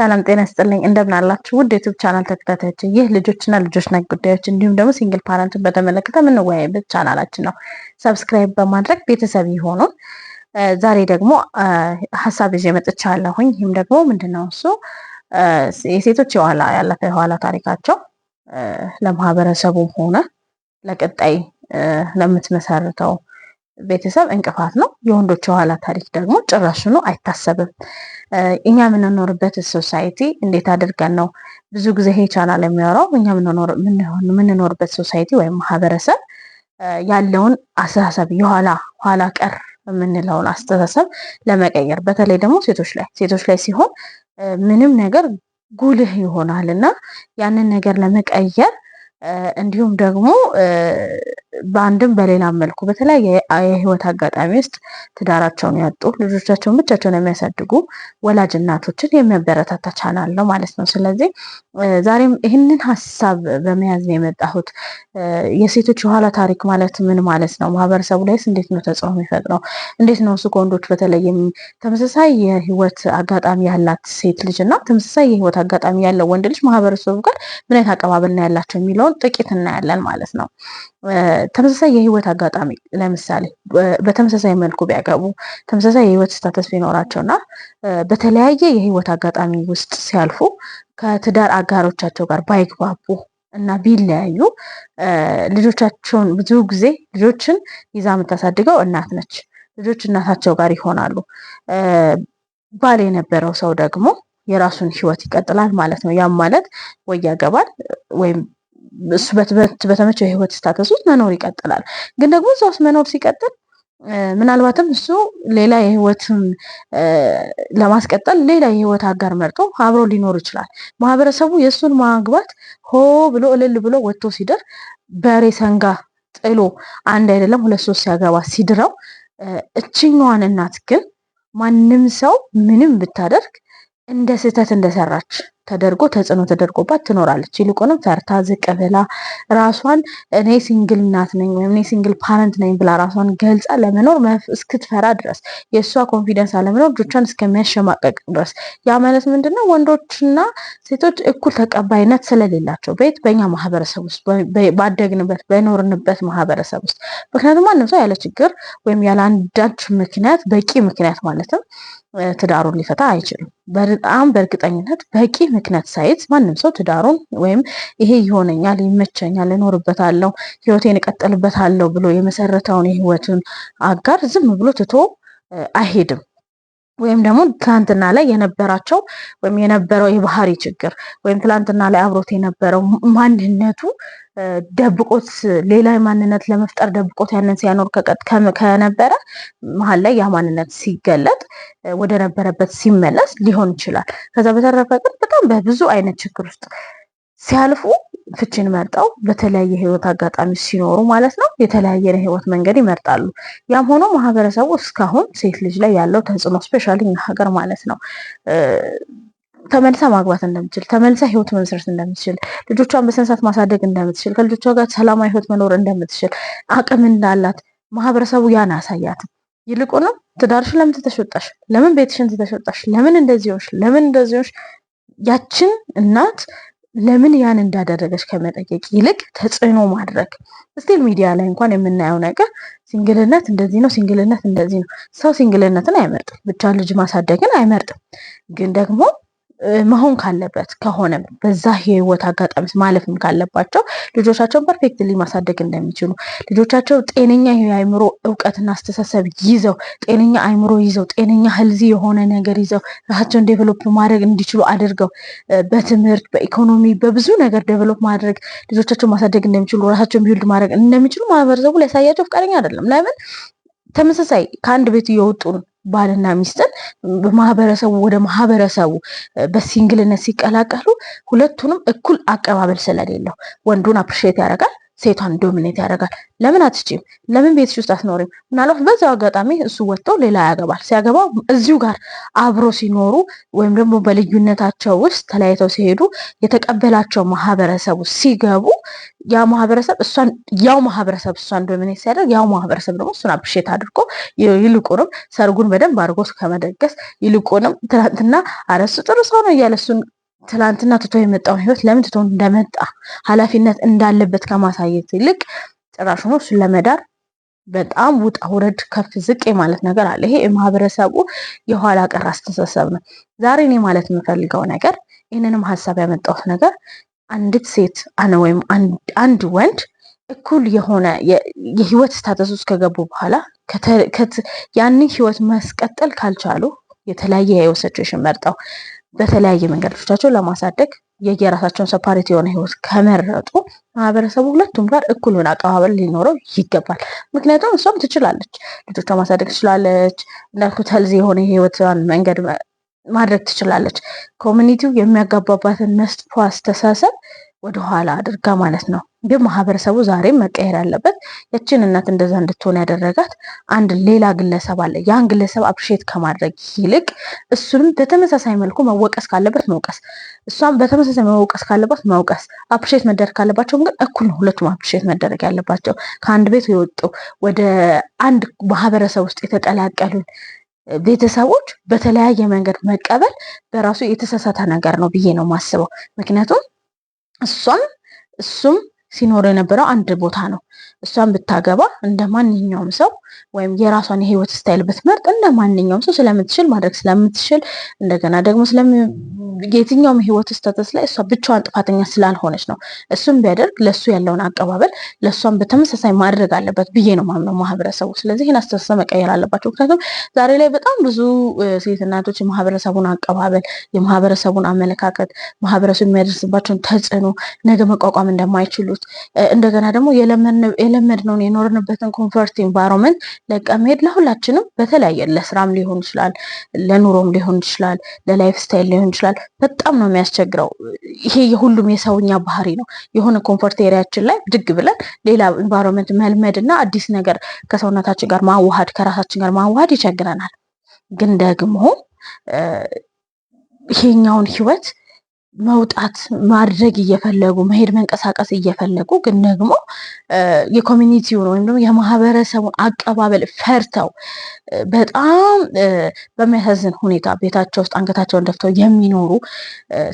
ሰላም ጤና ይስጥልኝ እንደምን አላችሁ ውድ ዩቲዩብ ቻናል ተከታታዮች። ይህ ልጆችና ልጆች ነክ ጉዳዮች እንዲሁም ደግሞ ሲንግል ፓረንትን በተመለከተ የምንወያይበት ቻናላችን ነው። ሰብስክራይብ በማድረግ ቤተሰብ ይሁኑ። ዛሬ ደግሞ ሀሳብ ይዤ መጥቻለሁኝ። ይህም ደግሞ ምንድነው እሱ የሴቶች የኋላ ታሪካቸው ለማህበረሰቡም ሆነ ለቀጣይ ለምትመሰርተው ቤተሰብ እንቅፋት ነው። የወንዶች የኋላ ታሪክ ደግሞ ጭራሽኑ አይታሰብም። እኛ የምንኖርበት ሶሳይቲ እንዴት አድርገን ነው ብዙ ጊዜ ይሄ ቻናል የሚያወራው እኛ የምንኖርበት ሶሳይቲ ወይም ማህበረሰብ ያለውን አስተሳሰብ ኋላ ቀር የምንለውን አስተሳሰብ ለመቀየር በተለይ ደግሞ ሴቶች ላይ ሲሆን ምንም ነገር ጉልህ ይሆናል እና ያንን ነገር ለመቀየር እንዲሁም ደግሞ በአንድም በሌላ መልኩ በተለያየ የህይወት አጋጣሚ ውስጥ ትዳራቸውን ያጡ ልጆቻቸውን ብቻቸውን የሚያሳድጉ ወላጅ እናቶችን የሚያበረታታ ቻናል ነው ማለት ነው። ስለዚህ ዛሬም ይህንን ሀሳብ በመያዝ ነው የመጣሁት። የሴቶች የኋላ ታሪክ ማለት ምን ማለት ነው? ማህበረሰቡ ላይስ እንዴት ነው ተጽዕኖ የሚፈጥረው? እንዴት ነው እሱ ከወንዶች በተለይም ተመሳሳይ የህይወት አጋጣሚ ያላት ሴት ልጅ እና ተመሳሳይ የህይወት አጋጣሚ ያለው ወንድ ልጅ ማህበረሰቡ ጋር ምን አይነት አቀባበል ነው ያላቸው የሚለውን ጥቂት እናያለን ማለት ነው። ተመሳሳይ የህይወት አጋጣሚ ለምሳሌ በተመሳሳይ መልኩ ቢያገቡ ተመሳሳይ የህይወት ስታተስ ቢኖራቸውና በተለያየ የህይወት አጋጣሚ ውስጥ ሲያልፉ ከትዳር አጋሮቻቸው ጋር ባይግባቡ እና ቢለያዩ ልጆቻቸውን ብዙ ጊዜ ልጆችን ይዛ የምታሳድገው እናት ነች። ልጆች እናታቸው ጋር ይሆናሉ። ባል የነበረው ሰው ደግሞ የራሱን ህይወት ይቀጥላል ማለት ነው። ያም ማለት ወይ ያገባል ወይም እሱ በተመቸው የህይወት ስታተስ ውስጥ መኖር ይቀጥላል። ግን ደግሞ እዛ ውስጥ መኖር ሲቀጥል ምናልባትም እሱ ሌላ የህይወትን ለማስቀጠል ሌላ የህይወት አጋር መርጦ አብሮ ሊኖር ይችላል። ማህበረሰቡ የእሱን ማግባት ሆ ብሎ እልል ብሎ ወጥቶ ሲድር በሬ ሰንጋ ጥሎ አንድ አይደለም ሁለት ሶስት ሲያገባ ሲድረው እችኛዋን እናት ግን ማንም ሰው ምንም ብታደርግ እንደ ስህተት እንደሰራች ተደርጎ ተጽዕኖ ተደርጎባት ትኖራለች። ይልቁንም ፈርታ ዝቅ ብላ ራሷን እኔ ሲንግል እናት ነኝ ወይም እኔ ሲንግል ፓረንት ነኝ ብላ ራሷን ገልጻ ለመኖር እስክትፈራ ድረስ የእሷ ኮንፊደንስ አለመኖር ልጆቿን እስከሚያሸማቀቅ ድረስ ያ ማለት ምንድነው? ወንዶችና ሴቶች እኩል ተቀባይነት ስለሌላቸው በኛ ማህበረሰብ ውስጥ ባደግንበት በኖርንበት ማህበረሰብ ውስጥ ምክንያቱም ማንም ሰው ያለ ችግር ወይም ያለ አንዳች ምክንያት በቂ ምክንያት ማለትም ትዳሩን ሊፈታ አይችልም። በጣም በእርግጠኝነት በቂ ምክንያት ሳይዝ ማንም ሰው ትዳሩን ወይም ይሄ ይሆነኛል፣ ይመቸኛል፣ እኖርበታለሁ፣ ህይወቴን እቀጥልበታለሁ ብሎ የመሰረተውን የህይወቱን አጋር ዝም ብሎ ትቶ አይሄድም። ወይም ደግሞ ትላንትና ላይ የነበራቸው ወይም የነበረው የባህሪ ችግር ወይም ትላንትና ላይ አብሮት የነበረው ማንነቱ ደብቆት ሌላ ማንነት ለመፍጠር ደብቆት ያንን ሲያኖር ከነበረ መሀል ላይ ያ ማንነት ሲገለጥ ወደ ነበረበት ሲመለስ ሊሆን ይችላል። ከዛ በተረፈ ግን በጣም በብዙ አይነት ችግር ውስጥ ሲያልፉ ፍቺን መርጠው በተለያየ ህይወት አጋጣሚ ሲኖሩ ማለት ነው የተለያየ ህይወት መንገድ ይመርጣሉ። ያም ሆኖ ማህበረሰቡ እስካሁን ሴት ልጅ ላይ ያለው ተጽዕኖ ስፔሻሊ እኛ ሀገር ማለት ነው ተመልሳ ማግባት እንደምትችል፣ ተመልሳ ህይወት መመስረት እንደምትችል፣ ልጆቿን በስነስርዓት ማሳደግ እንደምትችል፣ ከልጆቿ ጋር ሰላማዊ ህይወት መኖር እንደምትችል አቅም እንዳላት ማህበረሰቡ ያን አያሳያትም። ይልቁንም ትዳርሽን ለምን ትተሽወጣሽ? ለምን ቤትሽን ትተሽወጣሽ? ለምን እንደዚህ ሆንሽ? ለምን እንደዚህ ሆንሽ? ያችን እናት ለምን ያን እንዳደረገች ከመጠየቅ ይልቅ ተጽዕኖ ማድረግ። ስቲል ሚዲያ ላይ እንኳን የምናየው ነገር ሲንግልነት እንደዚህ ነው፣ ሲንግልነት እንደዚህ ነው። ሰው ሲንግልነትን አይመርጥም፣ ብቻ ልጅ ማሳደግን አይመርጥም። ግን ደግሞ መሆን ካለበት ከሆነ በዛ የህይወት አጋጣሚ ማለፍም ካለባቸው ልጆቻቸውን ፐርፌክትሊ ማሳደግ እንደሚችሉ ልጆቻቸው ጤነኛ የአእምሮ እውቀትና አስተሳሰብ ይዘው ጤነኛ አእምሮ ይዘው ጤነኛ ህልዚ የሆነ ነገር ይዘው ራሳቸውን ዴቨሎፕ ማድረግ እንዲችሉ አድርገው በትምህርት በኢኮኖሚ በብዙ ነገር ዴቨሎፕ ማድረግ ልጆቻቸውን ማሳደግ እንደሚችሉ ራሳቸውን ቢውልድ ማድረግ እንደሚችሉ ማህበረሰቡ ሊያሳያቸው ፈቃደኛ አይደለም። ለምን? ተመሳሳይ ከአንድ ቤት እየወጡ ባልና ሚስትን ወደ ማህበረሰቡ በሲንግልነት ሲቀላቀሉ ሁለቱንም እኩል አቀባበል ስለሌለው ወንዱን አፕሪሼት ያደርጋል፣ ሴቷን ዶሚኔት ያደርጋል። ለምን አትችይም? ለምን ቤትሽ ውስጥ አትኖሪም? ምናልባት በዛው አጋጣሚ እሱ ወጥቶ ሌላ ያገባል። ሲያገባ እዚሁ ጋር አብሮ ሲኖሩ ወይም ደግሞ በልዩነታቸው ውስጥ ተለያይተው ሲሄዱ የተቀበላቸው ማህበረሰቡ ሲገቡ ያ ማህበረሰብ እሷን ዶሚኔት ሲያደርግ ያው ማህበረሰብ ደግሞ እሱን አፕሪሼት አድርጎ ይልቁንም ሰርጉን በደንብ አድርጎ ከመደገስ ይልቁንም ትናንትና አረሱ ጥሩ ሰው ነው እያለ እሱን ትላንትና ትቶ የመጣውን ህይወት ለምን ትቶ እንደመጣ ኃላፊነት እንዳለበት ከማሳየት ይልቅ ጭራሽ ነው እሱን ለመዳር በጣም ውጣ ውረድ ከፍ ዝቅ ማለት ነገር አለ። ይሄ የማህበረሰቡ የኋላ ቀር አስተሳሰብ ነው። ዛሬ እኔ ማለት የምፈልገው ነገር ይህንንም ሀሳብ ያመጣሁት ነገር አንዲት ሴት ወይም አንድ ወንድ እኩል የሆነ የህይወት ስታተስ ውስጥ ከገቡ በኋላ ያንን ህይወት ማስቀጠል ካልቻሉ የተለያየ የህይወት ሲቹዌሽን መርጠው በተለያየ መንገድ ልጆቻቸውን ለማሳደግ የየራሳቸውን ሰፓሬት የሆነ ህይወት ከመረጡ ማህበረሰቡ ሁለቱም ጋር እኩል ሆነ አቀባበል ሊኖረው ይገባል። ምክንያቱም እሷም ትችላለች፣ ልጆቿን ማሳደግ ትችላለች፣ እንዳልኩት ሄልዚ የሆነ የህይወትን መንገድ ማድረግ ትችላለች። ኮሚኒቲው የሚያጋባባትን መጥፎ አስተሳሰብ ወደኋላ አድርጋ ማለት ነው። ግን ማህበረሰቡ ዛሬም መቀየር ያለበት ያችን እናት እንደዛ እንድትሆን ያደረጋት አንድ ሌላ ግለሰብ አለ። ያን ግለሰብ አፕሪሼት ከማድረግ ይልቅ እሱንም በተመሳሳይ መልኩ መወቀስ ካለበት መውቀስ፣ እሷም በተመሳሳይ መወቀስ ካለባት መውቀስ፣ አፕሪሼት መደረግ ካለባቸውም ግን እኩል ነው ሁለቱም አፕሪሼት መደረግ ያለባቸው። ከአንድ ቤት የወጡ ወደ አንድ ማህበረሰብ ውስጥ የተቀላቀሉ ቤተሰቦች በተለያየ መንገድ መቀበል በራሱ የተሳሳተ ነገር ነው ብዬ ነው ማስበው። ምክንያቱም እሱም ሲኖር የነበረው አንድ ቦታ ነው። እሷን ብታገባ እንደ ማንኛውም ሰው ወይም የራሷን የህይወት ስታይል ብትመርጥ እንደ ማንኛውም ሰው ስለምትችል ማድረግ ስለምትችል እንደገና ደግሞ የትኛውም ህይወት ስታተስ ላይ እሷ ብቻዋን ጥፋተኛ ስላልሆነች ነው። እሱም ቢያደርግ ለሱ ያለውን አቀባበል ለእሷን በተመሳሳይ ማድረግ አለበት ብዬ ነው ማምነው ማህበረሰቡ። ስለዚህ ይህን አስተሳሰብ መቀየር አለባቸው። ምክንያቱም ዛሬ ላይ በጣም ብዙ ሴት እናቶች የማህበረሰቡን አቀባበል፣ የማህበረሰቡን አመለካከት፣ ማህበረሰቡ የሚያደርስባቸውን ተጽዕኖ ነገ መቋቋም እንደማይችሉት እንደገና ደግሞ የለመድነውን የኖርንበትን ኮንፈርት ኢንቫይሮንመንት ለቃ መሄድ ለሁላችንም በተለያየ ለስራም ሊሆን ይችላል፣ ለኑሮም ሊሆን ይችላል፣ ለላይፍ ስታይል ሊሆን ይችላል። በጣም ነው የሚያስቸግረው። ይሄ የሁሉም የሰውኛ ባህሪ ነው። የሆነ ኮንፈርት ኤሪያችን ላይ ብድግ ብለን ሌላ ኢንቫይሮንመንት መልመድ እና አዲስ ነገር ከሰውነታችን ጋር ማዋሃድ ከራሳችን ጋር ማዋሃድ ይቸግረናል። ግን ደግሞ ይሄኛውን ህይወት መውጣት ማድረግ እየፈለጉ መሄድ መንቀሳቀስ እየፈለጉ ግን ደግሞ የኮሚኒቲውን ወይም ደግሞ የማህበረሰቡን አቀባበል ፈርተው በጣም በሚያሳዝን ሁኔታ ቤታቸው ውስጥ አንገታቸውን ደፍተው የሚኖሩ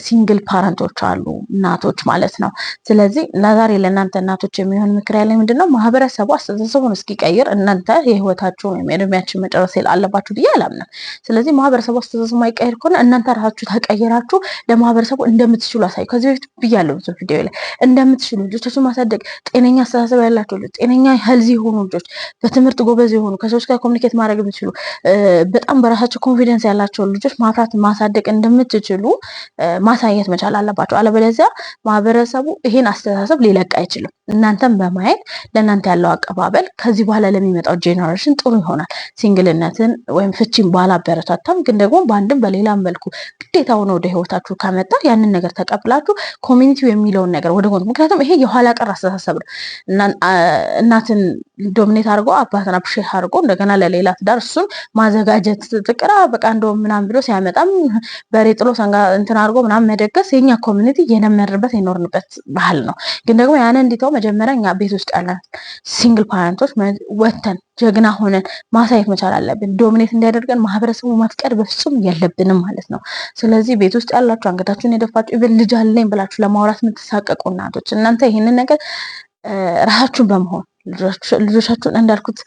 ሲንግል ፓረንቶች አሉ፣ እናቶች ማለት ነው። ስለዚህ ለዛሬ ለእናንተ እናቶች የሚሆን ምክር ያለኝ ምንድነው፣ ማህበረሰቡ አስተሳሰቡን እስኪቀይር እናንተ የህይወታችሁን ወይም የእድሜያችን መጨረስ አለባችሁ ብዬ አላምንም። ስለዚህ ማህበረሰቡ አስተሳሰቡ ማይቀይር ከሆነ እናንተ ራሳችሁ ተቀይራችሁ ለማህበረሰቡ እንደምትችሉ አሳዩ። ከዚህ በፊት ብያለሁ ብዙ ቪዲዮ ላይ እንደምትችሉ ልጆቻችሁን ማሳደግ፣ ጤነኛ አስተሳሰብ ያላቸው ልጆች፣ ጤነኛ ሄልዚ የሆኑ ልጆች፣ በትምህርት ጎበዝ የሆኑ ከሰዎች ጋር ኮሚኒኬት ማድረግ የምትችሉ በጣም በራሳቸው ኮንፊደንስ ያላቸውን ልጆች ማፍራት ማሳደግ እንደምትችሉ ማሳየት መቻል አለባቸው። አለበለዚያ ማህበረሰቡ ይሄን አስተሳሰብ ሊለቅ አይችልም። እናንተም በማየት ለእናንተ ያለው አቀባበል ከዚህ በኋላ ለሚመጣው ጄኔሬሽን ጥሩ ይሆናል። ሲንግልነትን ወይም ፍቺን ባላበረታታም ግን ደግሞ በአንድም በሌላም መልኩ ግዴታ ሆነ ወደ ህይወታችሁ ከመጣ ያንን ነገር ተቀብላችሁ ኮሚኒቲው የሚለውን ነገር ወደ ሆነ፣ ምክንያቱም ይሄ የኋላ ቀር አስተሳሰብ ነው። እናትን ዶሚኔት አድርጎ አባትን አፕሪሼት አድርጎ እንደገና ለሌላ ትዳር እሱን ማዘጋጀት ጥቅራ በቃ እንደውም ምናምን ብሎ ሲያመጣም በሬ ጥሎ ሰንጋ እንትን አድርጎ ምናምን መደገስ የኛ ኮሚኒቲ የነመርበት የኖርንበት ባህል ነው። ግን ደግሞ ያንን እንዲተው መጀመሪያ እኛ ቤት ውስጥ ያለን ሲንግል ፓረንቶች ወተን ጀግና ሆነን ማሳየት መቻል አለብን። ዶሚኔት እንዲያደርገን ማህበረሰቡ መፍቀድ በፍጹም የለብንም ማለት ነው። ስለዚህ ቤት ውስጥ ያላችሁ አንገታችሁን የደፋችሁ ኢቭን ልጅ አለኝ ብላችሁ ለማውራት የምትሳቀቁ እናቶች እናንተ ይህንን ነገር ራሳችሁን በመሆን ልጆቻችሁን እንዳልኩት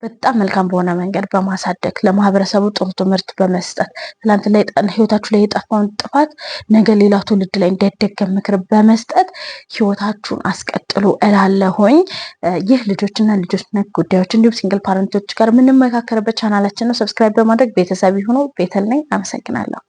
በጣም መልካም በሆነ መንገድ በማሳደግ ለማህበረሰቡ ጥሩ ትምህርት በመስጠት ትላንት ላይ ህይወታችሁ ላይ የጠፋውን ጥፋት ነገ ሌላ ትውልድ ላይ እንዳይደገም ምክር በመስጠት ህይወታችሁን አስቀጥሉ እላለሁኝ። ይህ ልጆችና ልጆች ነክ ጉዳዮች እንዲሁም ሲንግል ፓረንቶች ጋር የምንመካከርበት ቻናላችን ነው። ሰብስክራይብ በማድረግ ቤተሰብ ይሁኑ። ቤተል ነኝ። አመሰግናለሁ።